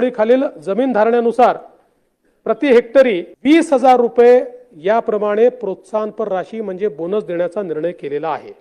खालील जमीन धारण्यानुसार प्रति हेक्टरी 20,000 रुपये याप्रमाणे प्रोत्साहनपर राशी म्हणजे बोनस देण्याचा निर्णय केलेला आहे।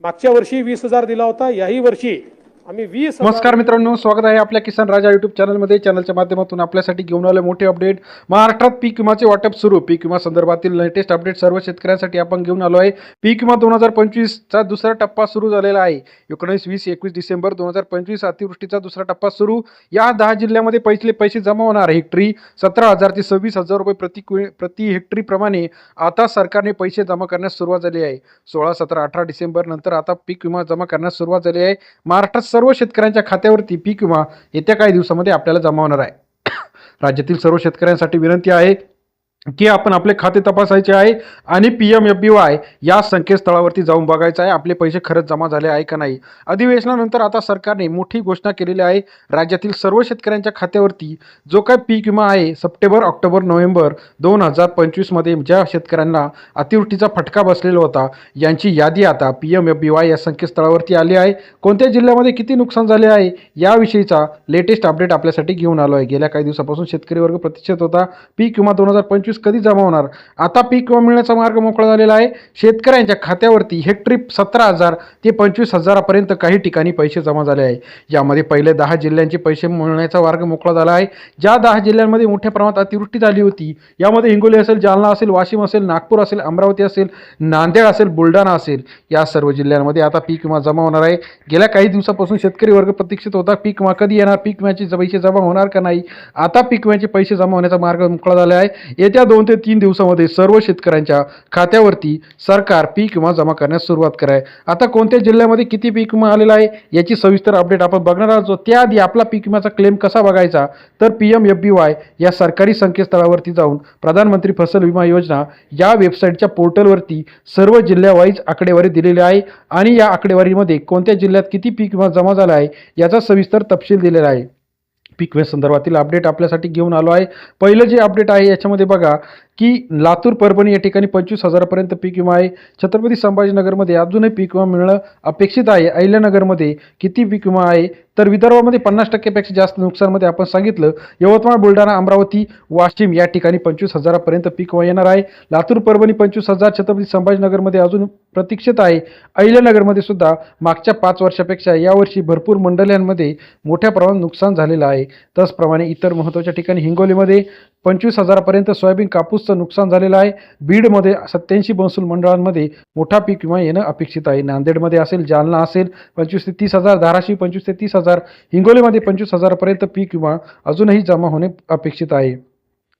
मागच्या वर्षी 20,000 दिला होता, याही वर्षी आम्ही 20,000। नमस्कार मित्रांनो, स्वागत आहे आपल्या किसान राजा यूट्यूब चॅनलमध्ये। चॅनलच्या माध्यमातून आपल्यासाठी घेऊन आले मोठे अपडेट। महाराष्ट्रात पीक विमाचे वाटप सुरू। पीक विमा संदर्भातील लेटेस्ट अपडेट सर्व शेतकऱ्यांसाठी आपण घेऊन आलो आहे। पीक विमा 2025 चा दुसरा टप्पा सुरू झालेला आहे। 19, 20, 21 डिसेंबर 2025 अतिवृष्टीचा दुसरा टप्पा सुरू। या 10 जिल्ह्यांमध्ये पैसे जमा होणार। हेक्टरी 17,000 ते 26,000 रुपये प्रति हेक्टरी प्रमाणे आता सरकारने पैसे जमा करण्यास सुरुवात झाली आहे। 16, 17, 18 डिसेंबर नंतर आता पीक विमा जमा करण्यास सुरुवात झाली आहे। महाराष्ट्रात सर्व शेतकऱ्यांच्या खात्यावरती पीक विमा येत्या काही दिवसांमध्ये आपल्याला जमा होणार आहे। राज्यातील सर्व शेतकऱ्यांसाठी विनंती आहे की आपण आपले खाते तपासायचे आहे आणि PMFBY या संकेतस्थळावरती जाऊन बघायचं आहे आपले पैसे खरंच जमा झाले आहे का नाही। अधिवेशनानंतर आता सरकारने मोठी घोषणा केलेली आहे। राज्यातील सर्व शेतकऱ्यांच्या खात्यावरती जो काही पीक विमा आहे सप्टेंबर, ऑक्टोबर, नोव्हेंबर 2025 मध्ये ज्या शेतकऱ्यांना अतिवृष्टीचा फटका बसलेला होता यांची यादी आता PMFBY या संकेतस्थळावरती आली आहे। कोणत्या जिल्ह्यामध्ये किती नुकसान झाले आहे याविषयीचा लेटेस्ट अपडेट आपल्यासाठी घेऊन आलो आहे। गेल्या काही दिवसापासून शेतकरी वर्ग प्रतीक्षेत होता पीक विमा 2025 कधी जमा होणार। आता पीक विमा मिळण्याचा मार्ग मोकळा झालेला आहे। शेतकऱ्यांच्या खात्यावरती हेक्टरी 17,000 ते 25,000 पर्यंत काही ठिकाणी पैसे जमा झाले आहे। यामध्ये पहिले 10 जिल्ह्यांचे पैसे मिळण्याचा मार्ग मोकळा झाला आहे। ज्या 10 जिल्ह्यांमध्ये मोठ्या प्रमाणात अतिवृष्टी झाली होती यामध्ये हिंगोली असेल, जालना असेल, वाशिम असेल, नागपूर असेल, अमरावती असेल, नांदेड असेल, बुलढाणा असेल, या सर्व जिल्ह्यांमध्ये आता पीक विमा जमा होणार आहे। गेल्या काही दिवसापासून शेतकरी वर्ग प्रतीक्षित होता पीक विमा कधी येणार, पीक विम्याचे पैसे जमा होणार का नाही। आता पीक विम्याचे पैसे जमा होण्याचा मार्ग मोकळा झाला आहे। येत्या 2 ते 3 दिवसामध्ये सर्व शेतकऱ्यांच्या खात्यावरती सरकार पीक विमा जमा करण्यास सुरुवात कराय। आता कोणत्या जिल्ह्यामध्ये किती पीक विमा आलेला आहे याची सविस्तर अपडेट आपण बघणार आहोत। त्याआधी आपला पीक विम्याचा क्लेम कसा बघायचा तर PMFBY या सरकारी संकेतस्थळावरती जाऊन प्रधानमंत्री फसल विमा योजना या वेबसाईटच्या पोर्टलवरती सर्व जिल्ह्यावाईज आकडेवारी दिलेली आहे आणि या आकडेवारीमध्ये कोणत्या जिल्ह्यात किती पीक विमा जमा झाला आहे याचा सविस्तर तपशील दिलेला आहे। पीक विमा संदर्भातील अपडेट आपल्यासाठी घेऊन आलो आहे। पहिलं जे अपडेट आहे याच्यामध्ये बघा की लातूर, परभणी या ठिकाणी 25,000 पर्यंत पीक विमा आहे। छत्रपती संभाजीनगरमध्ये अजूनही पीक विमा मिळणं अपेक्षित आहे। अहिल्यानगरमध्ये किती पीक विमा आहे तर विदर्भामध्ये 50% पेक्षा जास्त नुकसानमध्ये आपण सांगितलं। यवतमाळ, बुलढाणा, अमरावती, वाशिम या ठिकाणी 25,000 पर्यंत पीक विमा येणार आहे। लातूर, परभणी 25,000, छत्रपती संभाजीनगरमध्ये अजून प्रतीक्षित आहे। अहिल्यानगरमध्ये सुद्धा मागच्या 5 वर्षापेक्षा यावर्षी भरपूर मंडळांमध्ये मोठ्या प्रमाणात नुकसान झालेलं आहे। त्याचप्रमाणे इतर महत्त्वाच्या ठिकाणी हिंगोलीमध्ये 25,000 पर्यंत सोयाबीन, कापूसचं नुकसान झालेलं आहे। बीडमध्ये 87 महसूल मंडळांमध्ये मोठा पीक विमा येणं अपेक्षित आहे। नांदेडमध्ये असेल, जालना असेल 25,000 ते 30,000, धाराशिव 25,000 ते 30,000, हिंगोलीमध्ये 25,000 पर्यंत पीक विमा अजूनही जमा होणे अपेक्षित आहे।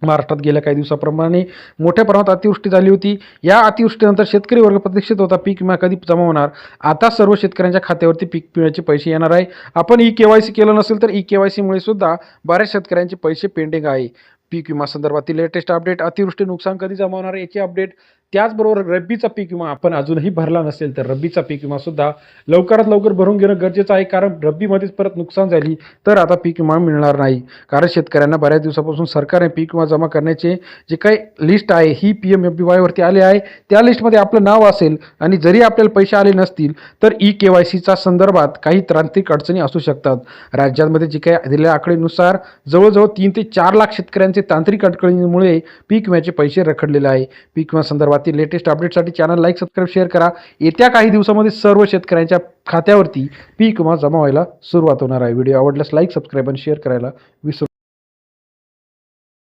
महाराष्ट्रात गेल्या काही दिवसाप्रमाणे मोठ्या प्रमाणात अतिवृष्टी झाली होती। या अतिवृष्टीनंतर शेतकरी वर्ग प्रतीक्षित होता पीक विमा कधी जमा होणार। आता सर्व शेतकऱ्यांच्या खात्यावरती पीक विम्याचे पैसे येणार आहे। आपण EKYC केलं नसेल तर EKYC मुळे सुद्धा बऱ्याच शेतकऱ्यांचे पैसे पेंडिंग आहे। पीक विमा संदर्भातील लेटेस्ट अपडेट, अतिवृष्टी नुकसान कधी जमा होणार याची अपडेट, त्याचबरोबर रब्बीचा पीक विमा आपण अजूनही भरला नसेल तर रब्बीचा पीक विमा सुद्धा लवकरात लवकर भरून घेणं गरजेचं आहे। कारण रब्बीमध्येच परत नुकसान झाली तर आता पीक विमा मिळणार नाही। कारण शेतकऱ्यांना बऱ्याच दिवसापासून सरकारने पीक विमा जमा करण्याचे जे काही लिस्ट आहे ही PMFBY वरती आली आहे। त्या लिस्टमध्ये आपलं नाव असेल आणि जरी आपल्याला पैसे आले नसतील तर EKYCच्या संदर्भात काही तांत्रिक अडचणी असू शकतात। राज्यामध्ये जे काही दिलेल्या आकडेनुसार जवळजवळ 3 ते 4 लाख शेतकऱ्यांचे तांत्रिक अडचणीमुळे पीक विम्याचे पैसे रखडलेले आहे। पीक विमा संदर्भातील लेटेस्ट अपडेटसाठी चॅनल लाईक, सबस्क्राईब, शेअर करा। येत्या काही दिवसामध्ये सर्व शेतकऱ्यांच्या खात्यावरती पीक विमा जमा व्हायला सुरुवात होणार आहे। व्हिडिओ आवडल्यास लाईक, सबस्क्राईब आणि शेअर करायला विसरू